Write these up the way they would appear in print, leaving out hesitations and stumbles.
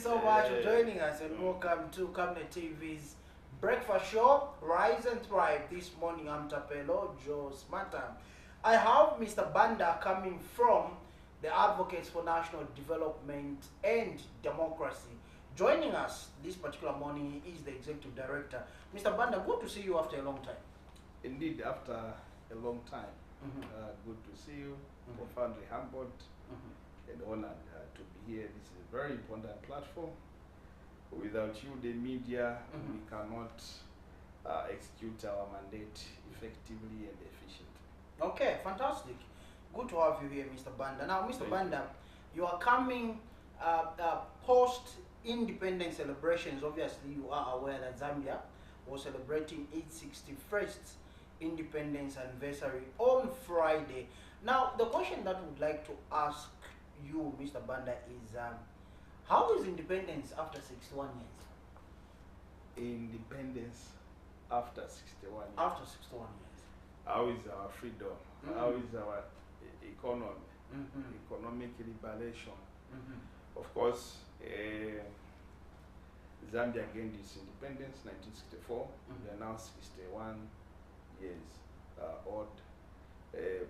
so much for joining us and welcome to Camnet TV's breakfast show, Rise and Thrive. This morning I'm Tapelo Joe Smata. I have Mr. Banda coming from the Advocates for National Development and Democracy. Joining us this particular morning is the Executive Director. Mr. Banda, good to see you after a long time. Indeed, after a long time. Good to see you, profoundly humbled and honored to be here. This is a very important platform. Without you, the media, we cannot execute our mandate effectively and efficiently. Okay, fantastic. Good to have you here, Mr. Banda. Now, Mr. Banda, you are coming post-independence celebrations. Obviously, you are aware that Zambia was celebrating its 61st independence anniversary on Friday. Now, the question that we'd like to ask you, Mr. Banda, is how is independence after 61 years? Independence after 61 years. After 61 years. How is our freedom? How is our economy? Economic liberation? Of course, Zambia gained its independence 1964. We are now 61 years old.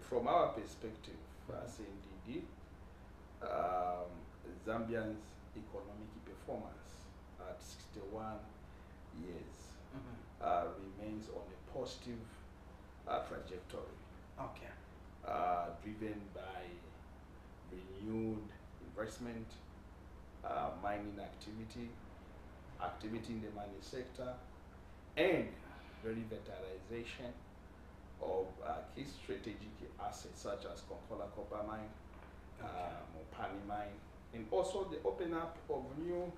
From our perspective, as NDD, Zambians' economic performance at 61 years remains on a positive trajectory. Okay. Driven by renewed investment, mining activity in the mining sector, and revitalization of key strategic assets such as Konkola Copper Mine, Mopani Mine, and also the open up of new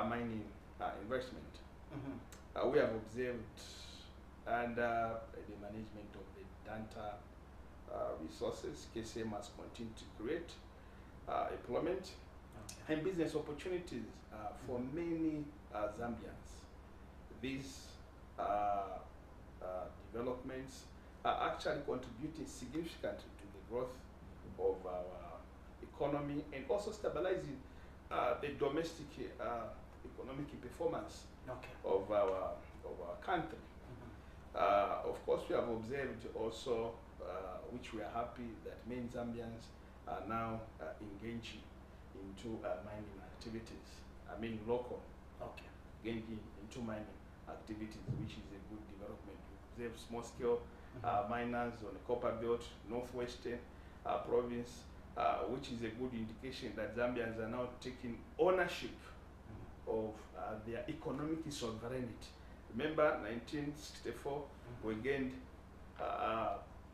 mining investment. We have observed under the management of the Danta resources, KCM has continued to create employment and business opportunities for many Zambians. These developments are actually contributing significantly to the growth of our economy and also stabilizing the domestic economic performance of our country. Of course, we have observed also, which we are happy, that many Zambians are now engaging into mining activities. I mean local, engaging into mining activities, which is a good development. We observe small-scale miners on the Copper Belt, Northwestern province, which is a good indication that Zambians are now taking ownership of their economic sovereignty. Remember, 1964, we gained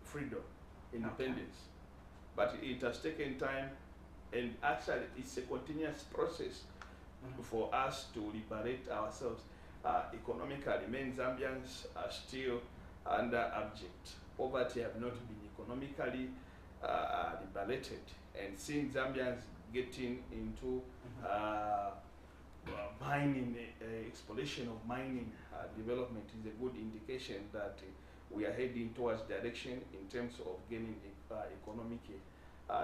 freedom, independence, but it has taken time, and actually it's a continuous process for us to liberate ourselves economically. Many Zambians are still under abject poverty, have not been economically liberated, and seeing Zambians getting into mining, exploration of mining development is a good indication that we are heading towards direction in terms of gaining economic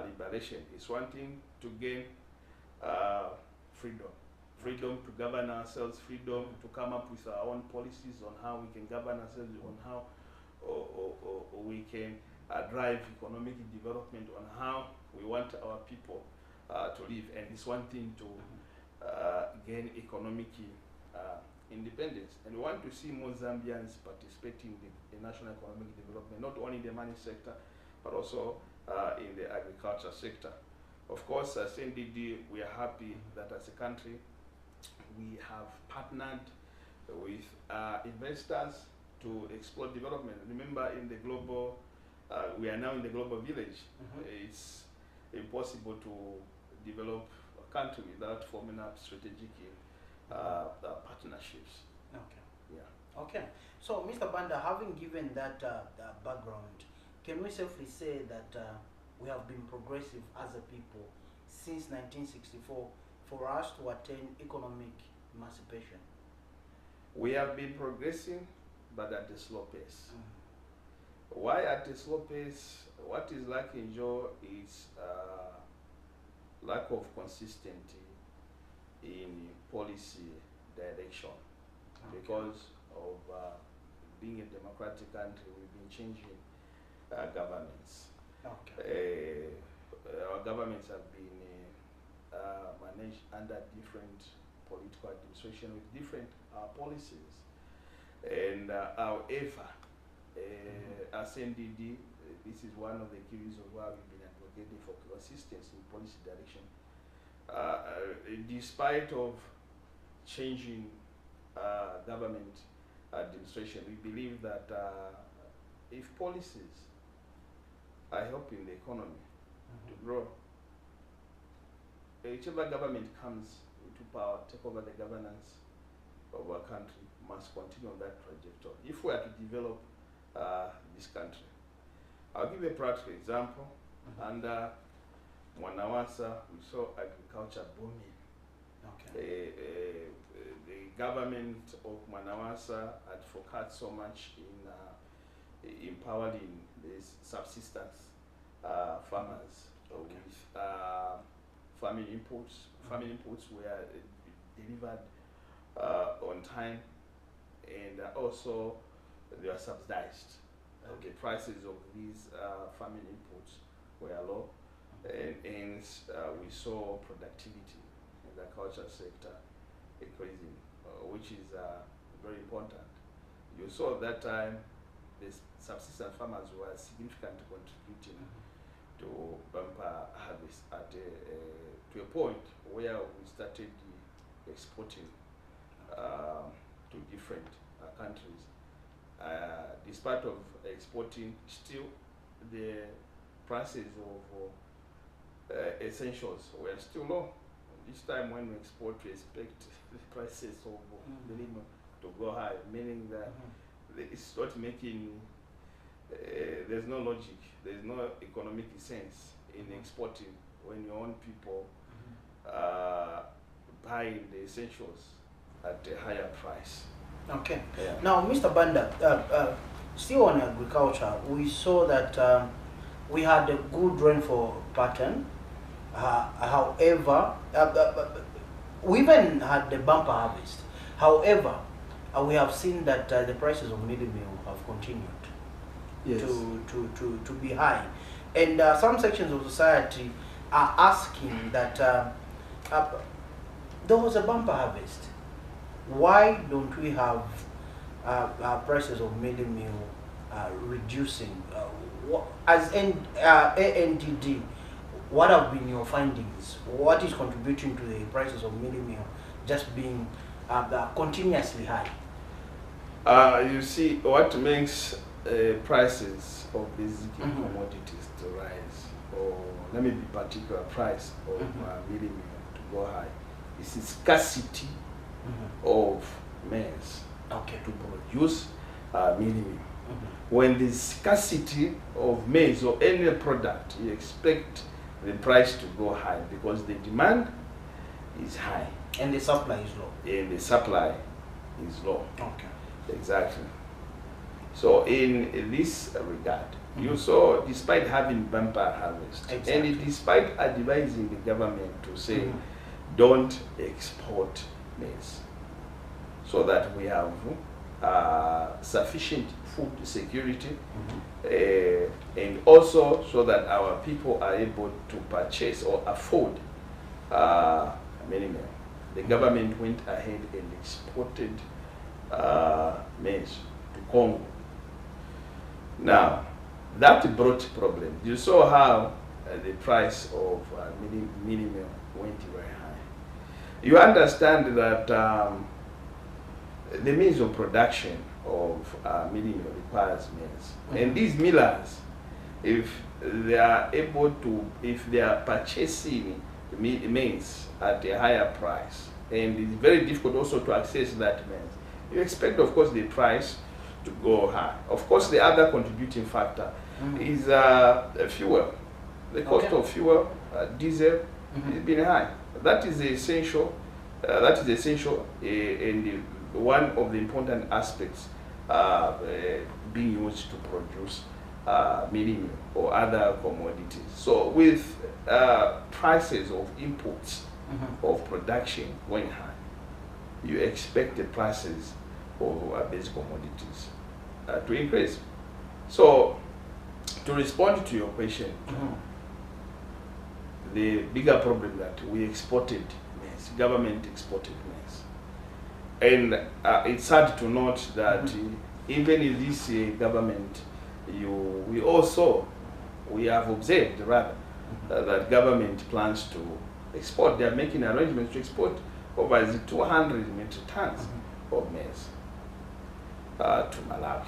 liberation. It's one thing to gain freedom to govern ourselves, freedom to come up with our own policies on how we can govern ourselves, on how we can drive economic development, on how we want our people to live. And it's one thing to gain economic independence. And we want to see more Zambians participating in the national economic development, not only in the mining sector, but also in the agriculture sector. Of course, as NDD, we are happy that as a country, we have partnered with investors to explore development. Remember, in the global, we are now in the global village. It's impossible to develop a country without forming up strategic partnerships. Okay. So, Mr. Banda, having given that background, can we safely say that we have been progressive as a people since 1964 for us to attain economic emancipation? We have been progressing, but at a slow pace. Why at a slow pace? What is lacking, Joe, is lack of consistency in policy direction. Okay. Because of being a democratic country, we've been changing governments. Okay. Our governments have been managed under different political administration with different policies. And however, as NDD, this is one of the key reasons why we've been advocating for consistency in policy direction. Despite of changing government administration, we believe that if policies are helping the economy to grow, whichever government comes into power, take over the governance of our country, must continue on that trajectory if we are to develop this country. I'll give you a practical example. Under Mwanawasa, we saw agriculture booming. Okay. The government of Mwanawasa had focused so much in empowering these subsistence farmers with farming inputs. Farming inputs were delivered on time, and also they are subsidized. The prices of these farming inputs were low, and we saw productivity in the agriculture sector increasing, which is very important. You saw at that time the subsistence farmers were significantly contributing to bumper harvest to a point where we started exporting to different countries. Despite of exporting, still the prices of essentials were still low. This time when we export, we expect the prices of the minimum to go high, meaning that it's not making, there's no logic, there's no economic sense in exporting when your own people buying the essentials at a higher price. Okay. Yeah. Now, Mr. Banda, still on agriculture, we saw that we had a good rainfall pattern. However, we even had the bumper harvest. However, we have seen that the prices of mealie meal have continued to be high. And some sections of society are asking that there was a bumper harvest. Why don't we have prices of mealie meal reducing? As ANDD, what have been your findings? What is contributing to the prices of mealie meal just being continuously high? You see, what makes prices of basic commodities to rise, or let me be particular, price of mealie meal to go high, is the scarcity of maize to produce mealie meal. When the scarcity of maize or any product, you expect the price to go high because the demand is high and the supply is low. And the supply is low. Okay. Exactly. So in this regard, you saw, despite having bumper harvest, and despite advising the government to say, don't export maize, so that we have sufficient food security, and also so that our people are able to purchase or afford mealie meal. The government went ahead and exported maize to Congo. Now, that brought problems. You saw how the price of mealie meal went very high. You understand that the means of production of mealie meal requires maize. And these millers, if they are able to, if they are purchasing maize at a higher price, and it's very difficult also to access that maize, you expect, of course, the price to go high. Of course, the other contributing factor is fuel. The cost of fuel, diesel, has been high. That is essential. And one of the important aspects being used to produce mealie meal or other commodities. So with prices of inputs of production going high, you expect the prices of basic commodities to increase. So, to respond to your question, the bigger problem that we exported maize, government exported maize. And it's sad to note that even in this government, we have observed rather that government plans to export. They are making arrangements to export over 200 metric tons of maize to Malawi.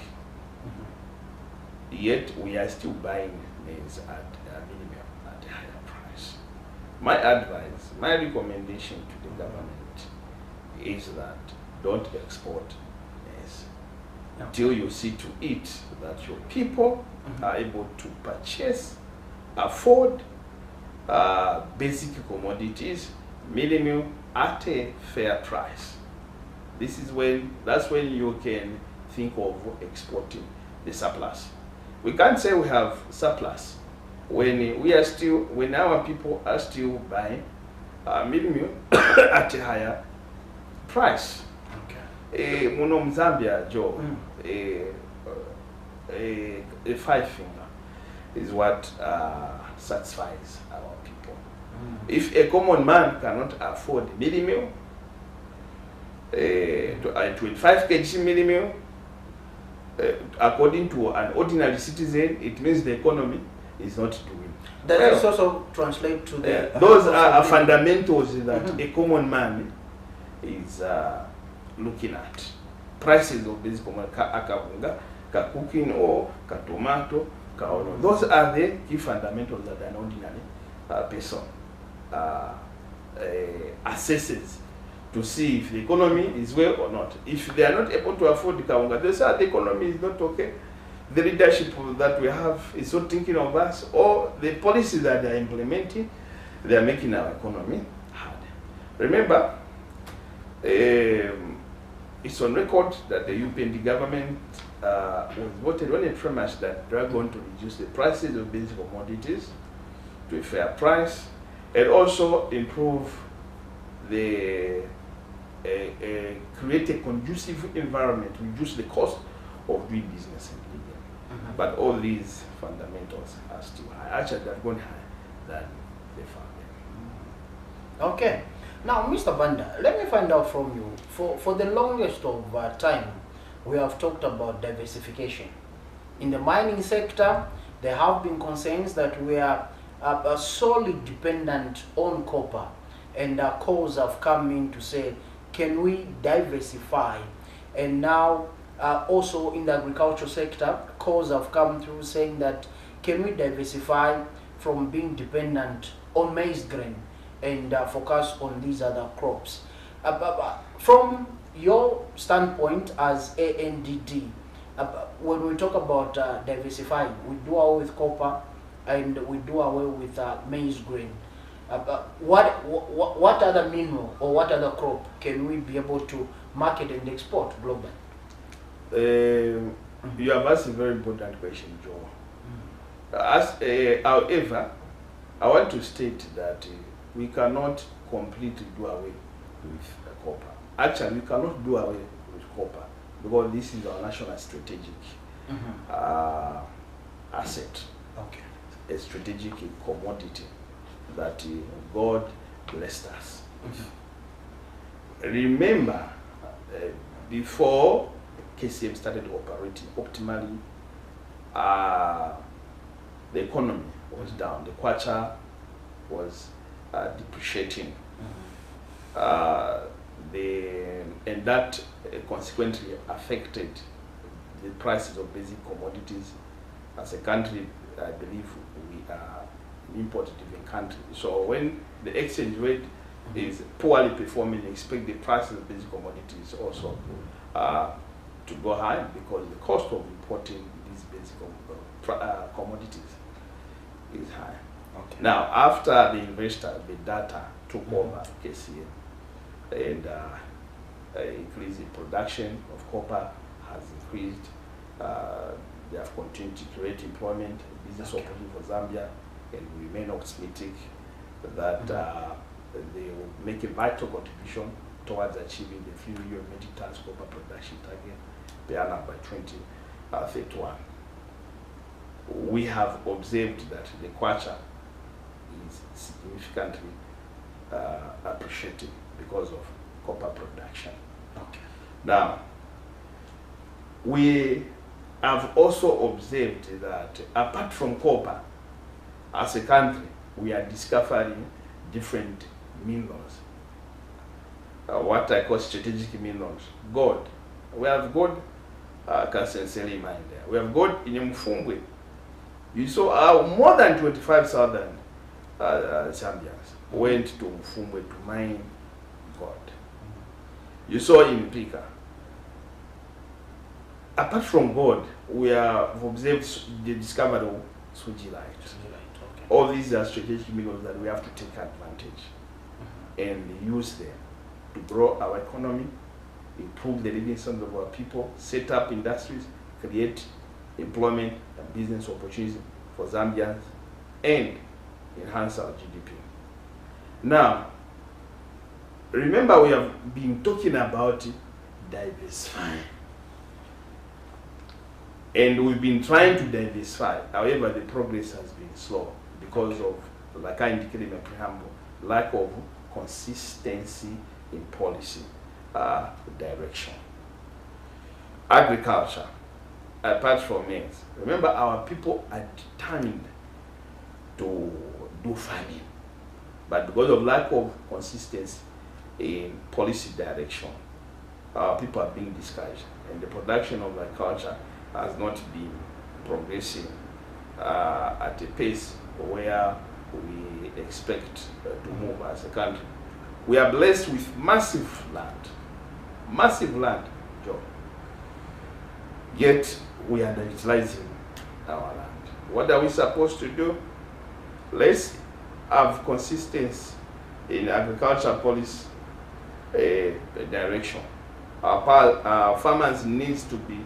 Yet we are still buying maize at a minimum, at a higher price. My advice, my recommendation to the government is that don't export maize until you see to it that your people are able to purchase, afford basic commodities, minimum at a fair price. That's when you can think of exporting the surplus. We can't say we have surplus when our people are still buying minimum at a higher price. Okay. Muno Zambia, Joe, a 5 finger is what satisfies our people. If a common man cannot afford minimum, 25 kg minimum, according to an ordinary citizen, it means the economy is not doing. Does this also translate to the... those are fundamentals that a common man is looking at. Prices of basic commodities, akavunga, ka cooking or ka tomato, ka oil. Those are the key fundamentals that an ordinary person assesses to see if the economy is well or not. If they are not able to afford the kaunga, they say the economy is not okay. The leadership that we have is not thinking of us, or the policies that they are implementing, they are making our economy hard. Remember, it's on record that the UPND government was voted on a premise that they are going to reduce the prices of basic commodities to a fair price, and also improve create a conducive environment, reduce the cost of doing business in Libya. But all these fundamentals are still high. Actually, they're going higher than the found. Okay. Now, Mr. Banda, let me find out from you. For the longest of time, we have talked about diversification. In the mining sector, there have been concerns that we are solely dependent on copper, and calls have come in to say, can we diversify? And now, also in the agricultural sector, calls have come through saying that, can we diversify from being dependent on maize grain and focus on these other crops? From your standpoint as ANDD, when we talk about diversifying, we do away with copper and we do away with maize grain. What other mineral or what other crop can we be able to market and export globally? You have asked a very important question, Joe. However, I want to state that we cannot completely do away with copper. Actually, we cannot do away with copper because this is our national strategic asset, a strategic commodity that God blessed us with. Remember, before KCM started operating optimally, the economy was down. The kwacha was depreciating. And that consequently affected the prices of basic commodities. As a country, I believe we are an import-driven country. So when the exchange rate is poorly performing, you expect the prices of basic commodities also to go high because the cost of importing these basic commodities is high. Okay. Now, after the investor, the data took over KCM, and increase in production of copper has increased. They have continued to create employment, business opportunity for Zambia, and we remain optimistic that they will make a vital contribution towards achieving the 3 million metric tons copper production target per annum by 2031. We have observed that the kwacha is significantly appreciated because of copper production. Okay. Now, we have also observed that apart from copper, as a country, we are discovering different minerals. What I call strategic minerals. Gold. We have gold, Kansenseli mine there. We have gold in Mfumbwe. You saw more than 25,000 Zambians went to Mfumbwe to mine gold. You saw in Pika. Apart from gold, we have observed the discovery of Sujilite. Okay. All these are strategic minerals that we have to take advantage and use them to grow our economy, improve the living standard of our people, set up industries, create employment and business opportunities for Zambians, and enhance our GDP. Now, remember we have been talking about diversifying. And we've been trying to diversify. However, the progress has been slow because of, like I indicated in my preamble, lack of consistency in policy direction. Agriculture, apart from maize, remember our people are determined to do farming, but because of lack of consistency in policy direction, our people are being discouraged, and the production of agriculture has not been progressing at a pace where we expect to move as a country. We are blessed with massive land, Joe. Yet we are underutilizing our land. What are we supposed to do? Let's have consistency in agriculture policy direction. Our farmers needs to be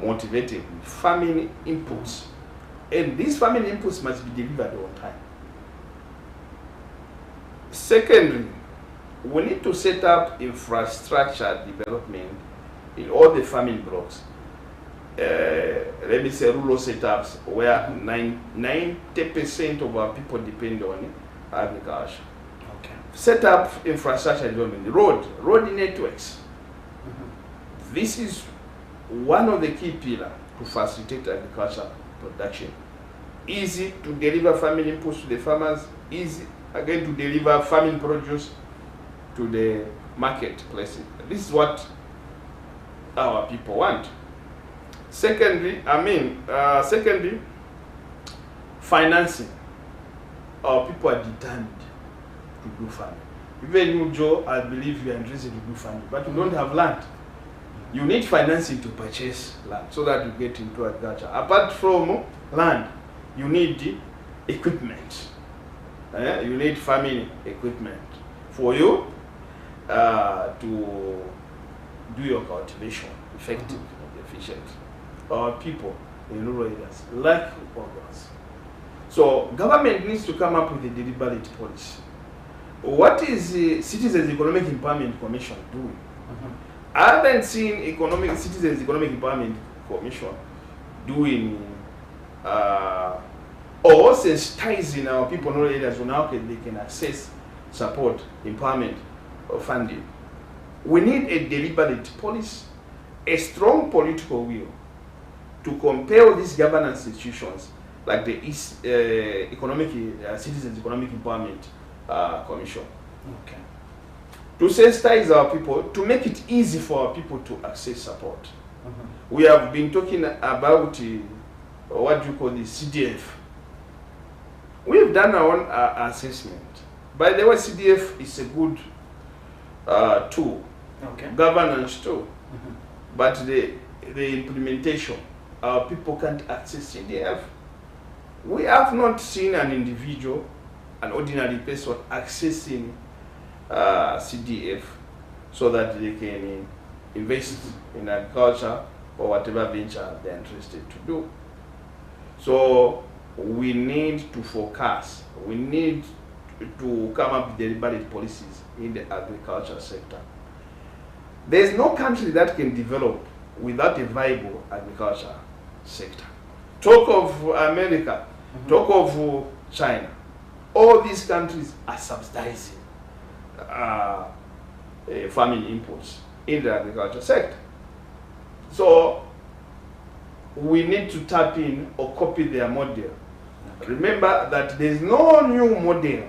motivated with farming inputs, and these farming inputs must be delivered on time. Secondly, we need to set up infrastructure development in all the farming blocks. Let me say rural setups where 90% of our people depend on agriculture. Okay. Set up infrastructure development, road networks. This is one of the key pillars to facilitate agricultural production. Easy to deliver farming inputs to the farmers, easy again to deliver farming produce to the marketplaces. This is what our people want. Secondly, financing. Our people are determined to do farming. Even you, Joe, I believe you are interested to do farming, but you don't have land. You need financing to purchase land so that you get into agriculture. Apart from land, you need equipment. You need farming equipment for you to do your cultivation effective and efficient. Our people in rural areas lack organs. So government needs to come up with a deliberate policy. What is the Citizens Economic Empowerment Commission doing? I haven't seen Citizens Economic Empowerment Commission doing or sensitizing our people in rural areas on how they can access support, empowerment, or funding. We need a deliberate policy, a strong political will to compel these governance institutions like the Citizens Economic Empowerment Commission. Okay. To sensitize our people, to make it easy for our people to access support. We have been talking about what you call the CDF. We've done our own assessment. By the way, CDF is a good tool, governance tool, but the implementation, our people can't access CDF. We have not seen an individual, an ordinary person accessing CDF so that they can invest in agriculture or whatever venture they're interested to do. So we need to focus. We need to come up with deliberate policies in the agriculture sector. There's no country that can develop without a viable agriculture sector. Talk of America, talk of China. All these countries are subsidizing farming inputs in the agriculture sector. So we need to tap in or copy their model. Remember that there's no new model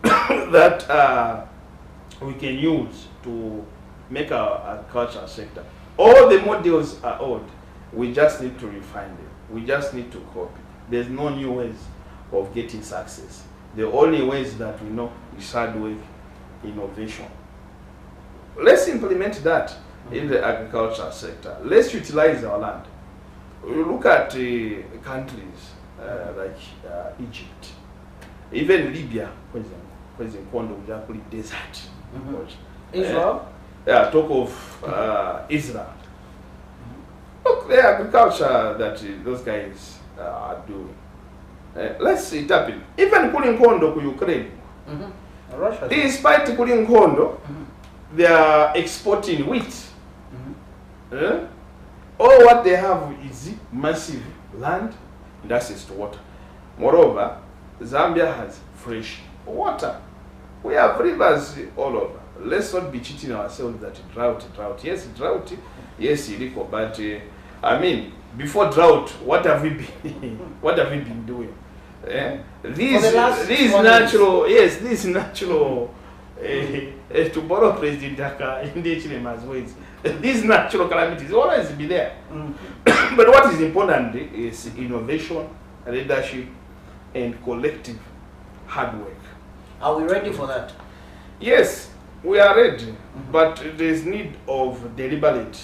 that we can use to make our agriculture sector. All the models are old. We just need to refine them. We just need to copy. There's no new ways of getting success. The only ways that we know is hard work, innovation. Let's implement that in the agriculture sector. Let's utilize our land. We look at countries like Egypt, even Libya, for example, desert. Israel? Yeah, talk of Israel. Look, the agriculture that those guys are doing. Let's see it happen. Even kuli Nkondo ku Ukraine. Russia. Despite kuli Nkondo, they are exporting wheat. All what they have is massive land and access to water. Moreover, Zambia has fresh water. We have rivers all over. Let's not be cheating ourselves that drought. Yes, drought. Yes, illegal. But I mean, before drought, what have we been? What have we been doing? These natural. To borrow President Daka in the Chilemas ways, these natural calamities always be there. But what is important is innovation, leadership, and collective hard work. Are we ready for that? Yes, we are ready, but there's need of deliberate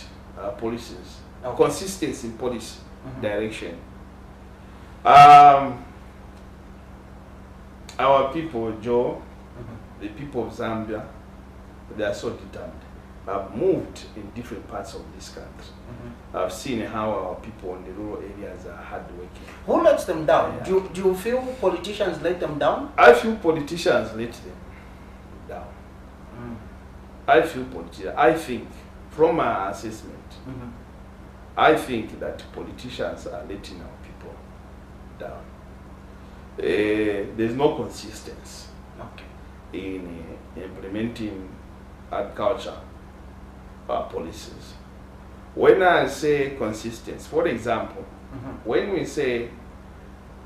policies, consistency in policy direction. Our people, Joe, the people of Zambia, they are so determined. I've moved in different parts of this country. I've seen how our people in the rural areas are hardworking. Who lets them down? Yeah. Do you feel politicians let them down? I feel politicians let them down. I think, from my assessment, I think that politicians are letting our people down. There's no consistency in implementing agriculture policies. When I say consistency, for example, when we say,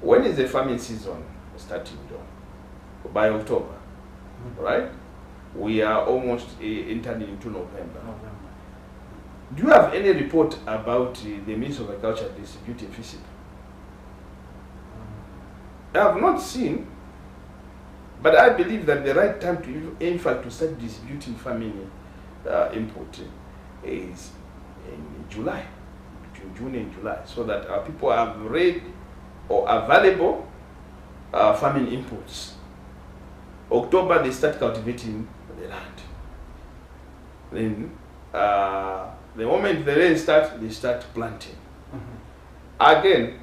when is the farming season starting, John? By October, right? We are almost entering into November. Do you have any report about the Ministry of Agriculture distributing FISIP? I have not seen, but I believe that the right time to, in fact, to start distributing farming input is in July, between June and July, so that our people have read or available farming inputs. October, they start cultivating the land. Then, the moment the rain starts, they start planting. Again,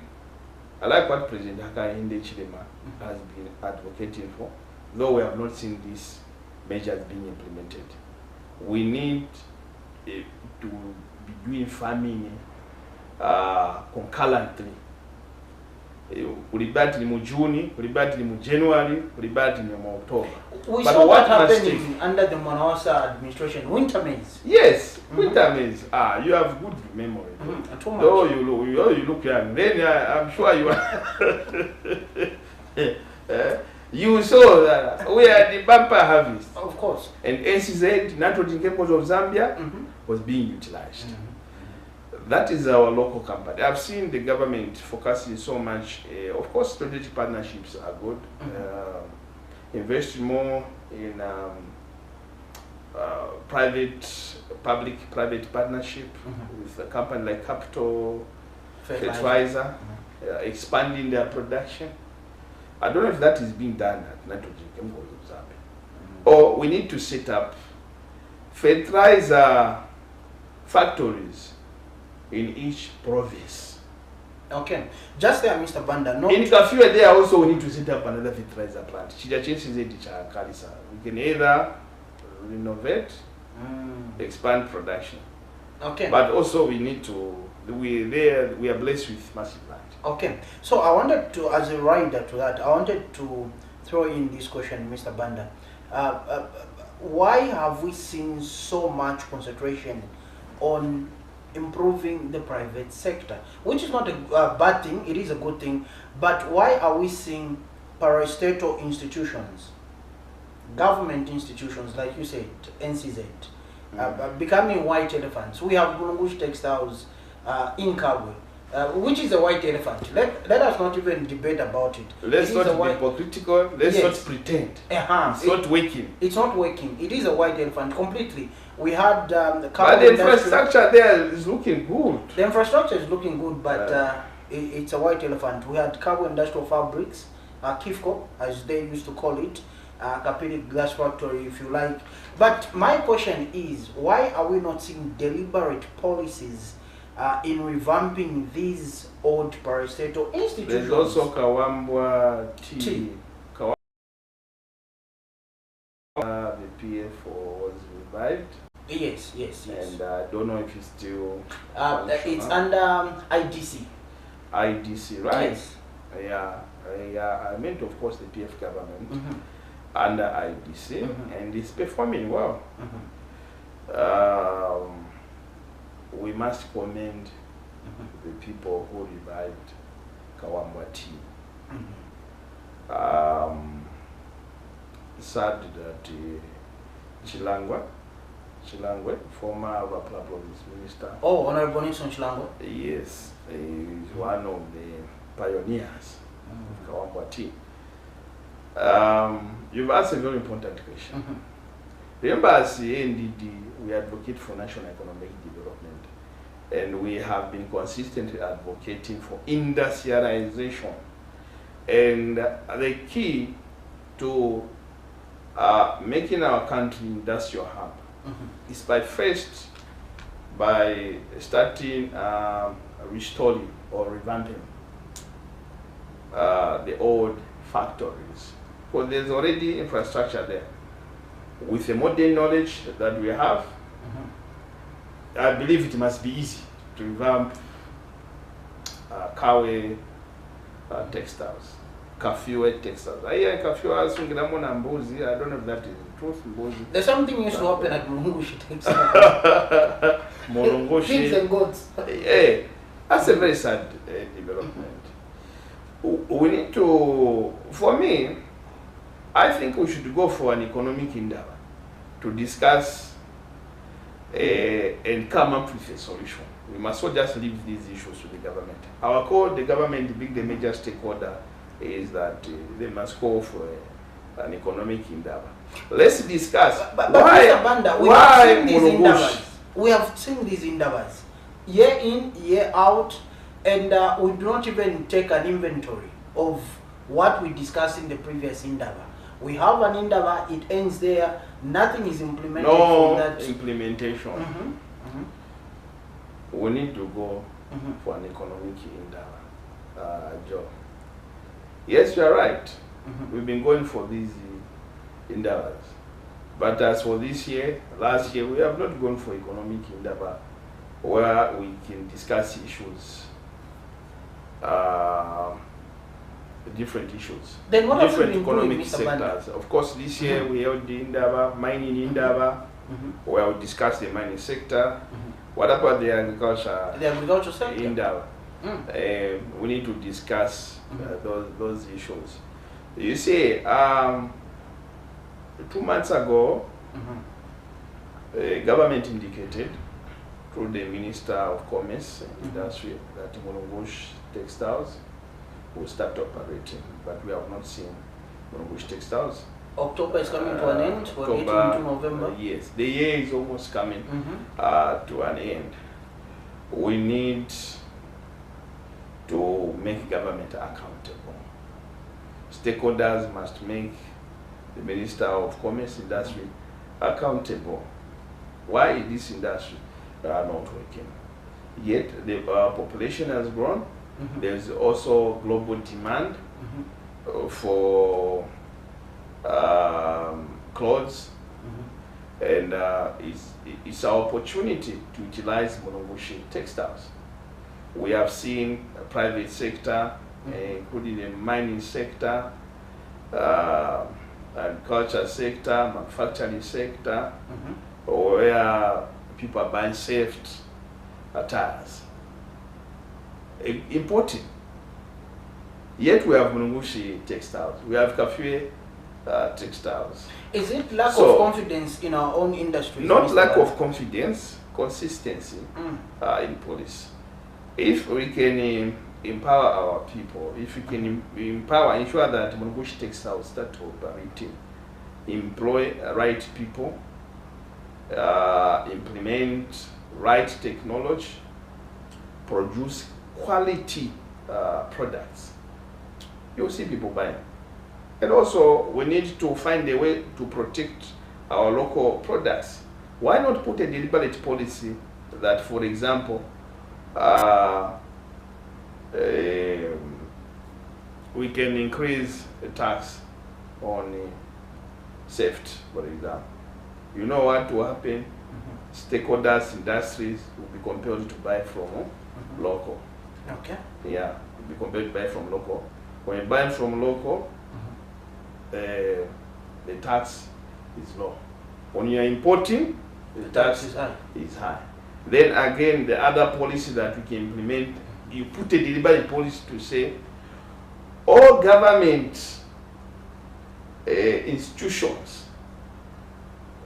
I like what President Haka Inde Chilema has been advocating for, though we have not seen these measures being implemented. We need to be doing farming concurrently. Kulibati ni mu June, kulibati ni mu January, kulibati ni mu October. We saw that happening under the Monawasa administration, winter maize. Yes, winter maize. You have good memory. Though you look young, then I'm sure you are. You saw that we had the bumper harvest. Of course. And NCZ, nitrogen chemicals of Zambia, was being utilized. That is our local company. I've seen the government focusing so much. Of course, strategic partnerships are good. Invest more in public-private partnership with a company like Capital Fertilizer, expanding their production. I don't know if that is being done at nitrogen chemicals of Zambia. Or we need to set up fertilizer factories in each province. Okay. Just there, Mr. Banda. Not In Kafue, there also we need to set up another fertilizer plant. We can either renovate, expand production. Okay. But also we need to, we are blessed with massive land. Okay. So I wanted to, as a rider to that, I wanted to throw in this question, Mr. Banda. Why have we seen so much concentration on improving the private sector? Which is not a bad thing, it is a good thing. But why are we seeing parastatal institutions, government institutions, like you said, NCZ, becoming white elephants? We have Bulungush Textiles in Kabwe, which is a white elephant. Let us not even debate about it. Let's not be hypocritical. Let's not pretend. It's not working. It's not working. It is a white elephant completely. We had but the infrastructure there is looking good. The infrastructure is looking good, but it's a white elephant. We had Cabo Industrial Fabrics, KIFCO, as they used to call it, Kapili Glass Factory, if you like. But my question is, why are we not seeing deliberate policies in revamping these old parastatal institutions? There's also Kawambwa Tea. The PF was revived. Yes. And I don't know if it's still. It's under IDC. IDC, right? Yes. I meant, of course, the PF government under IDC, and it's performing well. We must commend the people who revived Kawambwa Tea. Sad that Chilangwe, former Vapla Province Minister. Oh, Honorable Nixon Chilangwe? Yes, he's one of the pioneers of Kawambwa Tea. You've asked a very important question. Remember, as the NDD, we advocate for national economic development, and we have been consistently advocating for industrialization. And the key to making our country industrial hub is by starting restoring or revamping the old factories. Because there's already infrastructure there. With the modern knowledge that we have, I believe it must be easy to revamp Kawe textiles, Kafue textiles. I hear Kafue Sunginamona Mbuzi. I don't know if that is the truth. Mbuzi. There's something used to happen at Mulungushi textiles. Mulungushi. Pigs and goats. Yeah, that's a very sad development. We need to, for me, I think we should go for an economic endeavor to discuss and come up with a solution. We must not just leave these issues to the government. Our call, the government, the major stakeholder, is that they must call for an economic endeavor. Let's discuss but why. Mr. Banda, we have seen these endeavors year in, year out, and we do not even take an inventory of what we discussed in the previous endeavor. We have an endeavor, it ends there, nothing is implemented from that. Implementation. We need to go for an economic endeavor, Joe. Yes, you are right. We've been going for these endeavors. But as for this year, last year, we have not gone for economic endeavor where we can discuss issues, different issues. Then what different have you been economic doing, Mr. sectors. Banda? Of course, this year we held the endeavor, mining endeavor, where we discussed the mining sector. What about the agriculture? The agriculture sector. Endeavor. We need to discuss those issues. You see, 2 months ago, government indicated through the Minister of Commerce and Industry that Mulungush Textiles will start operating, but we have not seen Mulungush Textiles. October is coming to an end. We're getting into November. Yes, the year is almost coming to an end. We need to make government accountable. Stakeholders must make the Minister of Commerce Industry accountable. Why is this industry not working? Yet the population has grown, There's also global demand for clothes, and it's our opportunity to utilize Mulungushi textiles. We have seen a private sector, including the mining sector, agriculture sector, manufacturing sector, where people are buying saved attires, importing. Yet we have Mulungushi textiles, we have Kafue textiles. Is it lack of confidence in our own industry? Not lack of confidence, consistency in policy. If we can empower our people, if we can ensure that Mulungushi textiles start operating, employ right people, implement right technology, produce quality products, you'll see people buying. And also, we need to find a way to protect our local products. Why not put a deliberate policy that, for example, we can increase the tax on safety, for example. You know what will happen? Stakeholders, industries will be compelled to buy from local. Okay. Yeah, will be compelled to buy from local. When you buy from local, the tax is low. When you are importing, the tax is high. Then again, the other policy that we can implement, you put a deliberate policy to say all government institutions,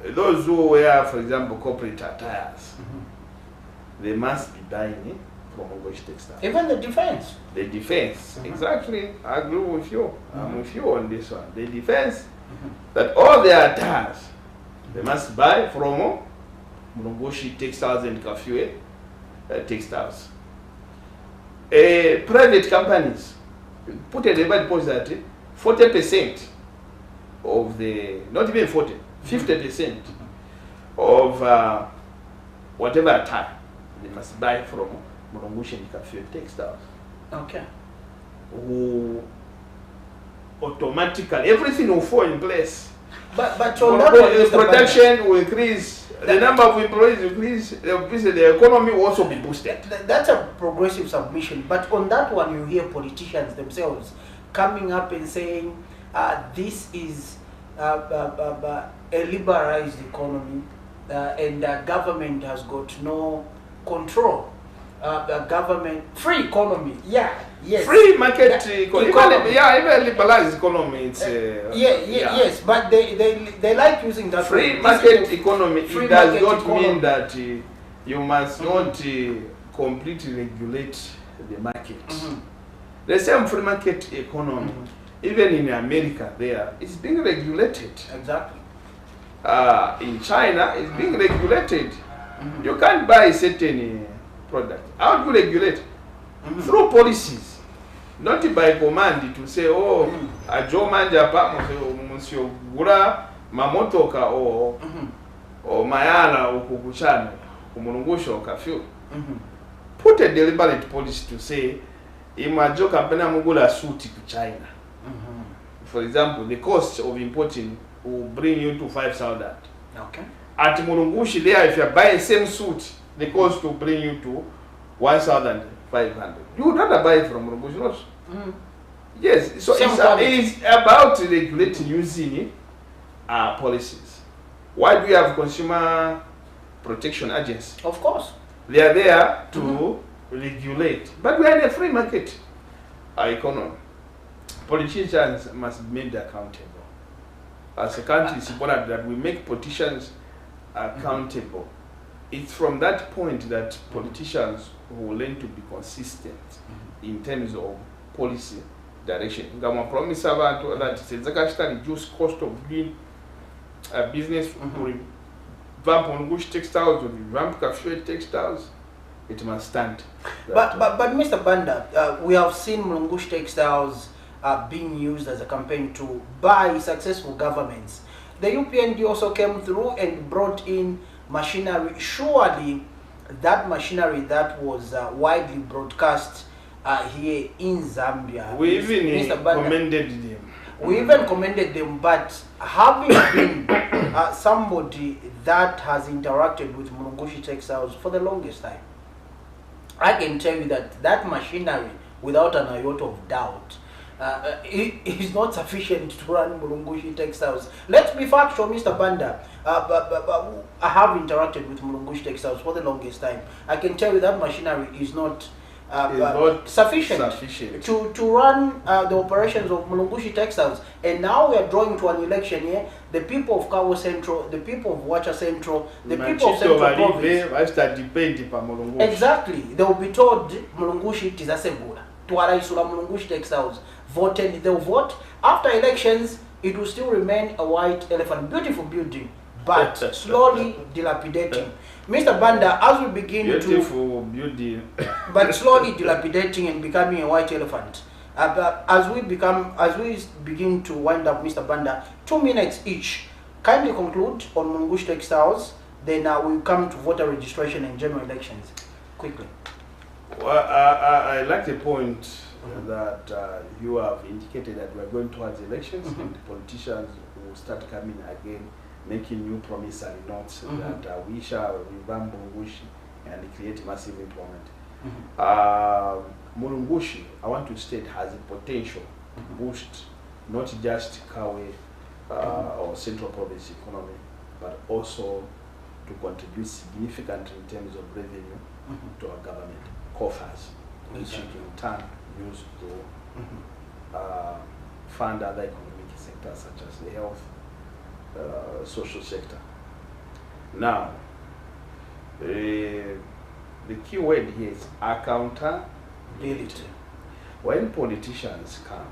those who wear, for example, corporate attires, they must be buying from Mulungushi textiles. Even the defense. The defense, exactly. I agree with you. I'm with you on this one. The defense, that all their attires, they must buy from Mulungushi textiles and Kafue textiles. Private companies put a deliberate policy that 40% of the, not even 40, 50% of whatever attire they must buy from Mulungushi and Kafue textiles. Okay. Who automatically everything will fall in place. But on that one, the production will increase, the number of employees will increase, the economy will also be boosted. That's a progressive submission. But on that one, you hear politicians themselves coming up and saying, this is a liberalized economy, and the government has got no control. The government, free economy, yes. Free market economy, even liberalized economy. It's yes, but they like using that free market economy. It does not mean that you must not completely regulate the market. The same free market economy, even in America, it's being regulated. Exactly. In China, it's being regulated. You can't buy a certain product. How do you regulate? Through policies, not by command to say, oh, a Joe Manjapa, Monsieur Gura, Mamotoka, or Mayala, or Kukuchana, or Mulungushi, or Kafue. Put a deliberate policy to say, Imajo Kapena Mugula suit to China. For example, the cost of importing will bring you to 5,000. Okay. At Mulungushi, there, if you are buying same suit, the cost will bring you to 1,500. You would rather buy it from Mulungushi, not? Yes, so it's about regulating using policies. Why do we have consumer protection agents? Of course. They are there to regulate. But we are in a free market economy. Politicians must be made accountable. As a country, it's important that we make politicians accountable. It's from that point that politicians will learn to be consistent in terms of policy direction. Ngama promise abantu that senzakashita reduce cost of doing business, revamp Mulungushi textiles, or revamp Kafue textiles. It must stand. But Mr. Banda, we have seen Mulungushi textiles being used as a campaign to buy successful governments. The UPND also came through and brought in machinery. Surely that machinery that was widely broadcast here in Zambia. We even Mr. Banda, commended them. we even commended them, but having been somebody that has interacted with Mulungushi Textiles for the longest time, I can tell you that that machinery, without an iota of doubt, it is not sufficient to run Mulungushi Textiles. Let's be factual, Mr. Banda. I have interacted with Mulungushi Textiles for the longest time. I can tell you that machinery is not sufficient to run the operations of Mulungushi Textiles. And now we are drawing to an election here. The people of Kawo Central, the people of Wacha Central, the people of Central Province. Exactly. They will be told Mulungushi Tizasegula. Tuaraisula Mulungushi Textiles. Voted, they'll vote. After elections, it will still remain a white elephant. Beautiful building, but slowly dilapidating. Mr. Banda, as we begin beautiful building, but slowly dilapidating and becoming a white elephant. As we begin to wind up, Mr. Banda, 2 minutes each. Kindly conclude on Mulungushi Textiles. Then we'll come to voter registration and general elections. Quickly. Well, I like the point that you have indicated that we're going towards elections and the politicians will start coming again, making new promissory notes that we shall revamp Mulungushi and create massive employment. Mulungushi, I want to state, has a potential to boost not just Kawe or Central Province economy, but also to contribute significantly in terms of revenue to our government coffers, which in turn used to fund other economic sectors such as the health, social sector. Now, the key word here is accountability. When politicians come,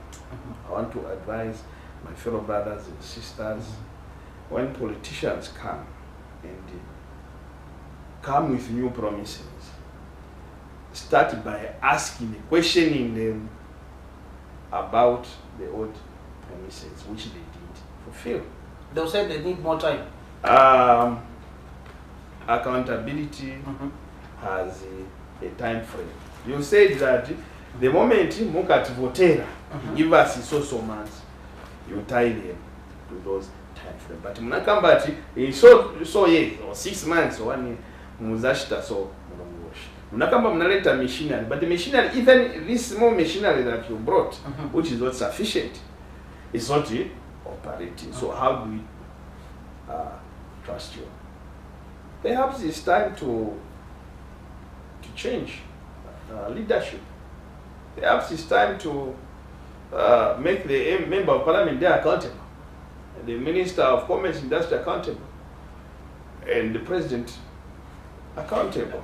I want to advise my fellow brothers and sisters, when politicians come and come with new promises, start by asking, questioning them about the old promises which they did fulfill. They'll say they need more time. Accountability has a time frame. You said that the moment Mukat Votera give us so months, you tie them to those time frame. But Munakambati is so years or 6 months or 1 year, Muzashita so Munakamba Munaleta machinery, but the machinery, even this small machinery that you brought, which is not sufficient, is not operating. So how do we trust you? Perhaps it's time to change leadership. Perhaps it's time to make the member of parliament there accountable, the minister of commerce and industry accountable, and the president accountable.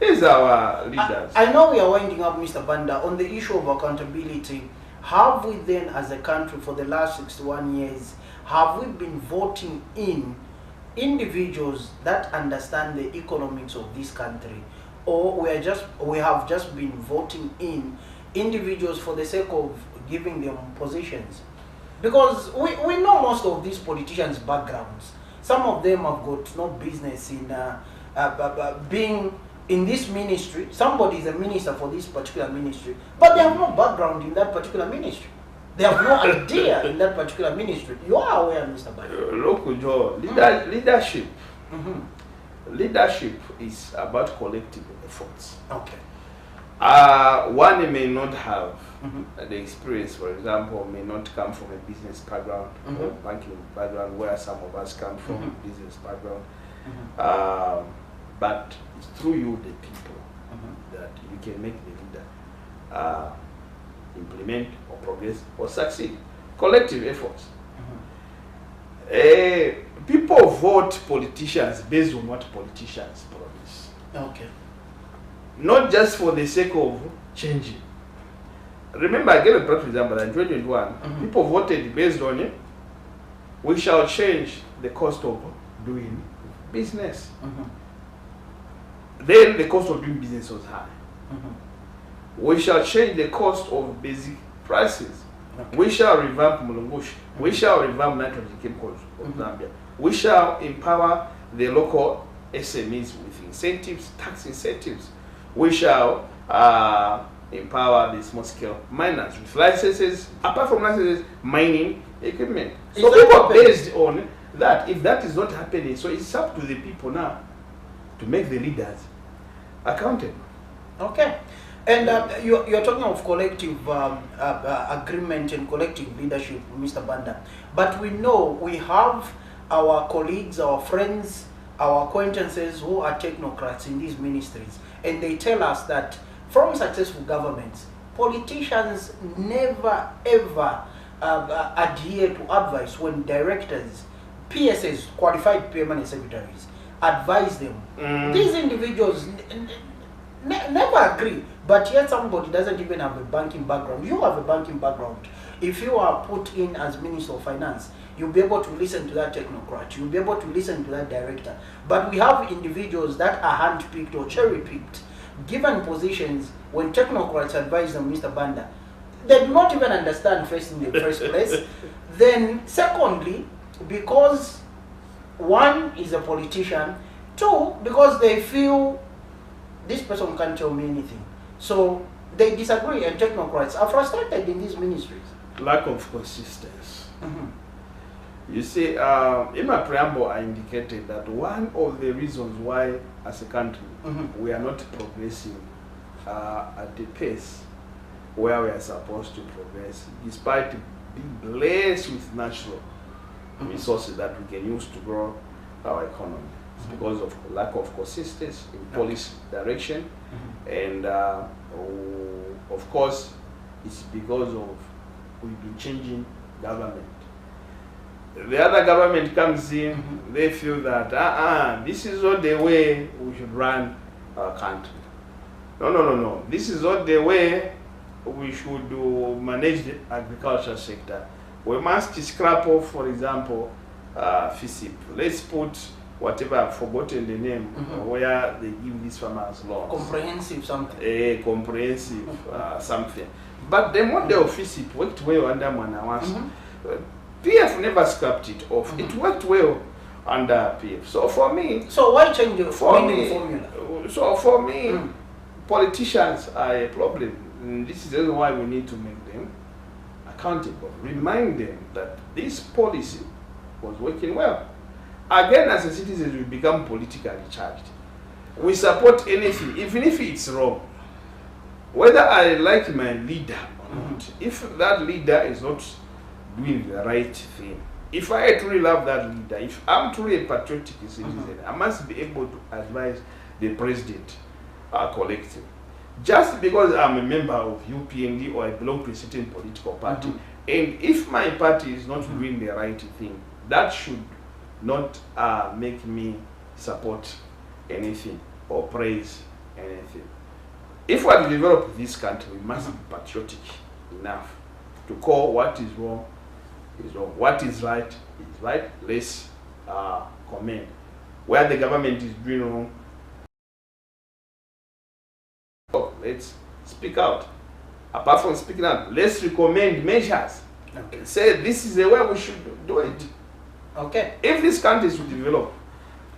These are our leaders. I know we are winding up, Mr. Banda, on the issue of accountability. Have we then, as a country, for the last 61 years, have we been voting in individuals that understand the economics of this country, or we have just been voting in individuals for the sake of giving them positions? Because we know most of these politicians' backgrounds. Some of them have got no business in being in this ministry. Somebody is a minister for this particular ministry, but they have no background in that particular ministry. They have no idea in that particular ministry. You are aware, Mr. Banda. Look, Joe, leadership. Leadership is about collective efforts. Okay. One may not have the experience, for example, may not come from a business background or banking background, where some of us come from, business background. But it's through you, the people, that you can make the leader implement or progress or succeed. Collective efforts. People vote politicians based on what politicians promise. Okay. Not just for the sake of changing. Remember, I gave a perfect example in 2021. People voted based on it. We shall change the cost of doing business. Then the cost of doing business was high. We shall change the cost of basic prices. We shall revamp Mulungushi. We shall revamp nitrogen chemicals of Zambia. We shall empower the local SMEs with incentives, tax incentives. We shall empower the small-scale miners with licenses, apart from licenses, mining equipment. Is So that people happening? based on that, if that is not happening, so it's up to the people now to make the leaders accountable. Okay. And you're talking of collective agreement and collective leadership, Mr. Banda. But we know we have our colleagues, our friends, our acquaintances who are technocrats in these ministries. And they tell us that from successful governments, politicians never ever adhere to advice when directors, PSS, qualified permanent secretaries, advise them. These individuals never agree, but yet somebody doesn't even have a banking background. You have a banking background. If you are put in as Minister of Finance, you'll be able to listen to that technocrat, you'll be able to listen to that director. But we have individuals that are handpicked or cherry-picked, given positions when technocrats advise them, Mr. Banda, they do not even understand first in the first place. Then secondly, because one is a politician, two, because they feel this person can't tell me anything. So they disagree, and technocrats are frustrated in these ministries. Lack of consistency. You see, in my preamble, I indicated that one of the reasons why, as a country, we are not progressing at the pace where we are supposed to progress, despite being blessed with natural resources that we can use to grow our economy. It's because of lack of consistency in policy direction, and of course, it's because of we've been changing government. The other government comes in, they feel that this is not the way we should run our country. No. This is not the way we should manage the agriculture sector. We must scrap off, for example, FISIP. Let's put whatever, I've forgotten the name, where they give these farmers loans. Comprehensive something. Comprehensive something. But the model of FISIP worked well under Manawas. PF never scrapped it off. It worked well under PF. So for me... So why change the formula? So for me, politicians are a problem. And this is the reason why we need to make them accountable. Remind them that this policy was working well. Again, as a citizen, we become politically charged. We support anything, even if it's wrong. Whether I like my leader or not, if that leader is not doing the right thing, if I truly love that leader, if I'm truly a patriotic citizen, I must be able to advise the president collectively. Just because I'm a member of UPND or I belong to a certain political party, and if my party is not doing the right thing, that should not make me support anything or praise anything. If we are to develop this country, we must be patriotic enough to call what is wrong is wrong. What is right is right. Let's commend. Where the government is doing wrong, let's speak out. Apart from speaking out, let's recommend measures. Say this is the way we should do it. Okay. If this country is to develop,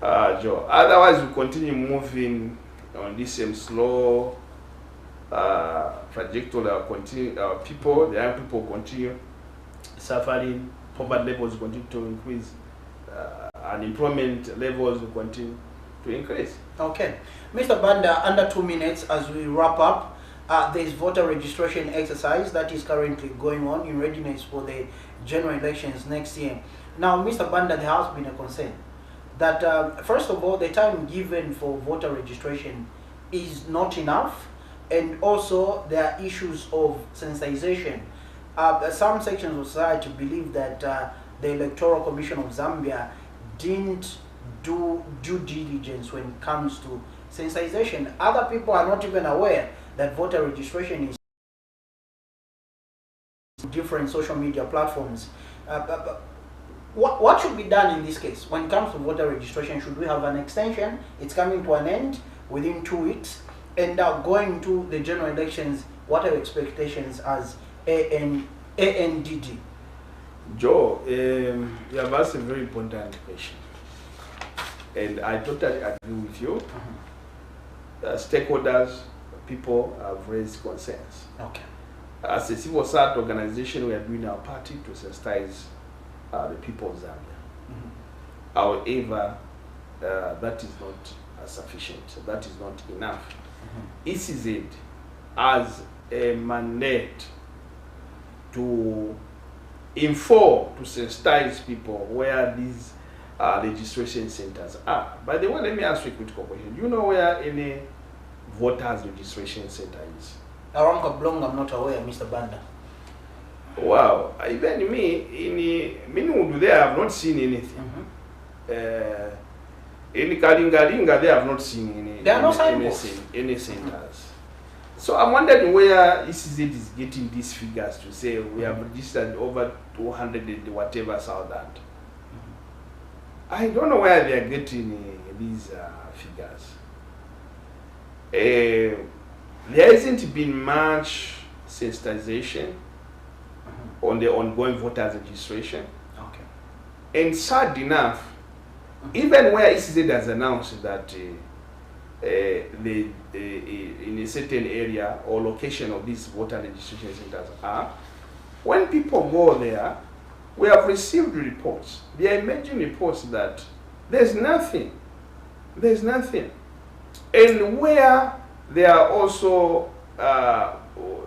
Joe, otherwise we continue moving on this same slow trajectory. People, the young people continue suffering, poverty levels continue to increase, unemployment levels will continue to increase. Okay. Mr. Banda, under 2 minutes as we wrap up, there is voter registration exercise that is currently going on in readiness for the general elections next year. Now, Mr. Banda, there has been a concern that, first of all, the time given for voter registration is not enough, and also there are issues of sensitization. Some sections of society believe that the Electoral Commission of Zambia didn't do due diligence when it comes to sensitization. Other people are not even aware that voter registration is different social media platforms. What should be done in this case when it comes to voter registration? Should we have an extension? It's coming to an end within 2 weeks, and going to the general elections. What are your expectations as ANDD? Joe, you have asked a very important question, and I totally agree with you. Stakeholders, people have raised concerns. Okay. As a civil society organization, we are doing our part to sensitize the people of Zambia. However, that is not sufficient. That is not enough. ECZ has a mandate to inform, to sensitize people where these registration centers are. By the way, let me ask you a critical question. Do you know where any voters registration center is? Around Kablong, I'm not aware, Mr. Banda. Wow, even me, in Minudu, there I have not seen anything. In Kalingalinga, they have not seen any centers. So I'm wondering where ECZ is getting these figures to say we have registered over 200 and whatever thousand. I don't know where they are getting these figures. There hasn't been much sensitization on the ongoing voters registration. Okay. And sad enough, even where ECZ has announced that in a certain area or location of these voter registration centers are, when people go there, we have received reports. They are emerging reports that there's nothing. There's nothing. And where there are also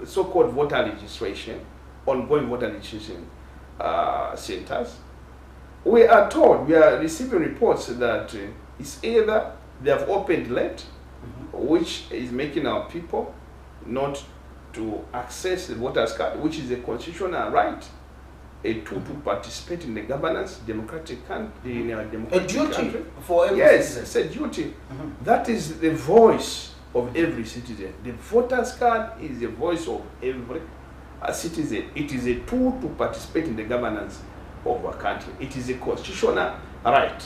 so-called voter registration, ongoing voter registration centers, we are told, we are receiving reports that it's either they have opened late, which is making our people not to access the voters card, which is a constitutional right, a tool to participate in the governance, democratic country, in a democratic duty country. For every yes, citizen. It's a duty. That is the voice of every citizen. The voters card is the voice of every citizen. It is a tool to participate in the governance of our country. It is a constitutional right.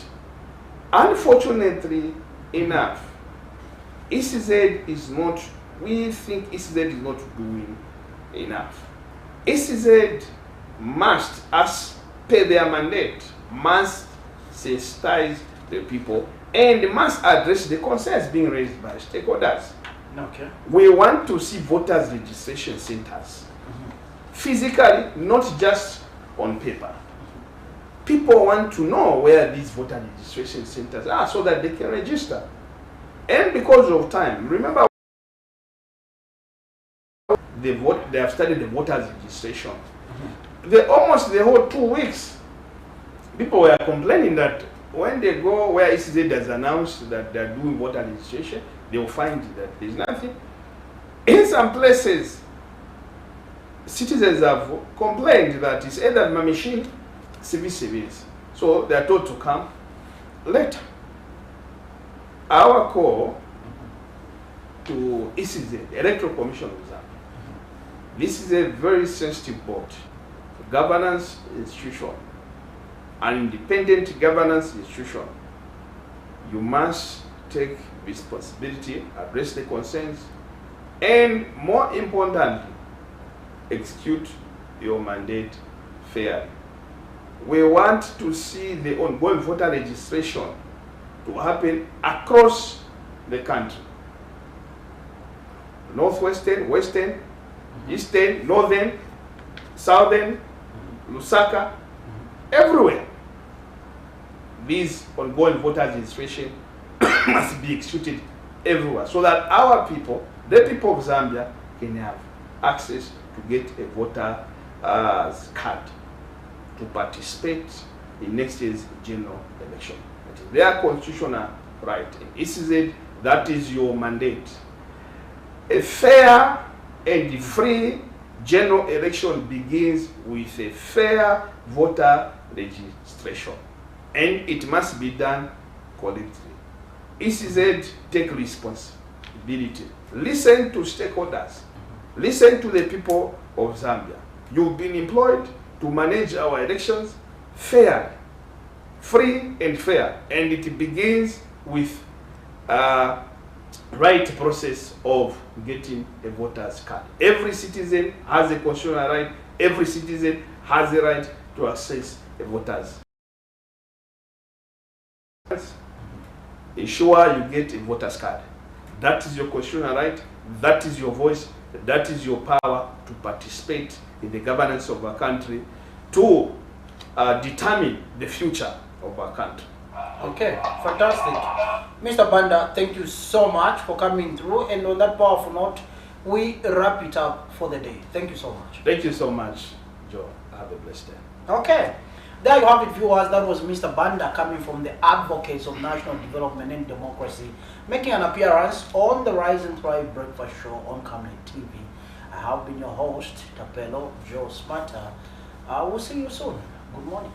Unfortunately enough, ECZ is not, we think ECZ is not doing enough. ECZ must, as per their mandate, must sensitize the people and must address the concerns being raised by stakeholders. Okay. We want to see voters registration centers physically, not just on paper. People want to know where these voter registration centers are so that they can register. And because of time, remember they have started the voters registration. Almost the whole 2 weeks, people were complaining that when they go where ECZ has announced that they're doing voter registration, they will find that there's nothing. In some places, citizens have complained that it's either my machine, civils. So they are told to come later. Our call to ECZ, the Electoral Commission of Zambia. This is a very sensitive board, governance institution, an independent governance institution. You must take responsibility, address the concerns, and more importantly, execute your mandate fairly. We want to see the ongoing voter registration to happen across the country. Northwestern, Western, Eastern, Northern, Southern, Lusaka, everywhere. These ongoing voter registration must be executed everywhere so that our people, the people of Zambia, can have access to get a voter card to participate in next year's general election. That is their constitutional right. In ECZ, that is your mandate. A fair and free general election begins with a fair voter registration, and it must be done collectively. ECZ take responsibility. Listen to stakeholders. Listen to the people of Zambia. You've been employed to manage our elections fairly, free and fair, and it begins with a right process of getting a voter's card. Every citizen has a constitutional right. Every citizen has a right to access a voter's card. Ensure you get a voter's card. That is your constitutional right. That is your voice, that is your power to participate in the governance of our country, to determine the future of our country. Okay, fantastic. Mr. Banda, thank you so much for coming through. And on that powerful note, we wrap it up for the day. Thank you so much. Thank you so much, Joe. Have a blessed day. Okay. There you have it, viewers. That was Mr. Banda coming from the Advocates of National Development and Democracy, making an appearance on the Rise and Thrive Breakfast Show on Camnet TV. I have been your host, Tapelo Joe Smata. I will see you soon. Good morning.